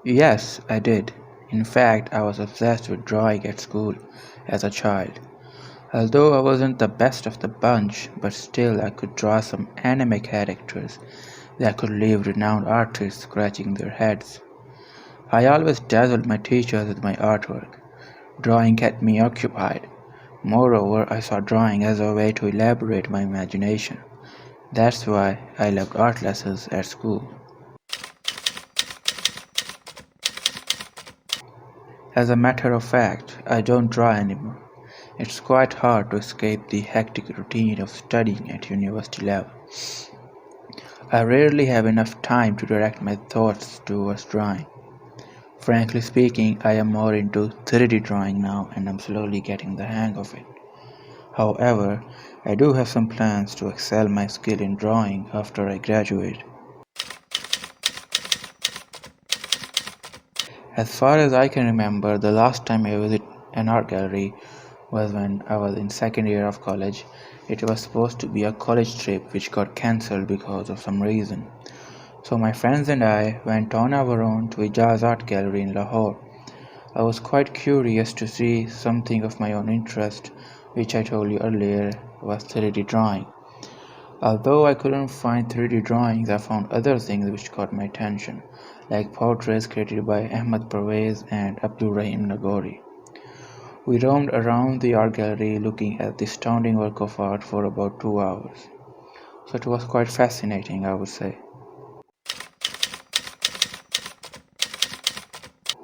Yes, I did. In fact, I was obsessed with drawing at school as a child. Although I wasn't the best of the bunch, but still I could draw some anime characters that could leave renowned artists scratching their heads. I always dazzled my teachers with my artwork. Drawing kept me occupied. Moreover, I saw drawing as a way to elaborate my imagination. That's why I loved art lessons at school. As a matter of fact, I don't draw anymore. It's quite hard to escape the hectic routine of studying at university level. I rarely have enough time to direct my thoughts towards drawing. Frankly speaking, I am more into 3D drawing now and I'm slowly getting the hang of it. However, I do have some plans to excel my skill in drawing after I graduate. As far as I can remember, the last time I visited an art gallery was when I was in second year of college. It was supposed to be a college trip which got cancelled because of some reason. So my friends and I went on our own to a jazz art gallery in Lahore. I was quite curious to see something of my own interest, which I told you earlier was 3D drawing. Although I couldn't find 3D drawings, I found other things which caught my attention, like portraits created by Ahmed Parvez and Abdul Rahim Nagori. We roamed around the art gallery looking at the astounding work of art for about 2 hours. So it was quite fascinating, I would say.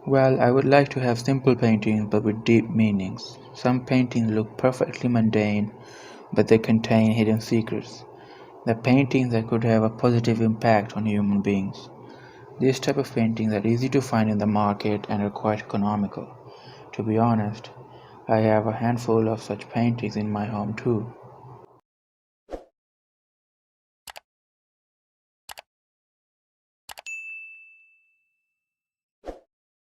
Well, I would like to have simple paintings but with deep meanings. Some paintings look perfectly mundane, but they contain hidden secrets. The paintings that could have a positive impact on human beings. These type of paintings are easy to find in the market and are quite economical. To be honest, I have a handful of such paintings in my home too.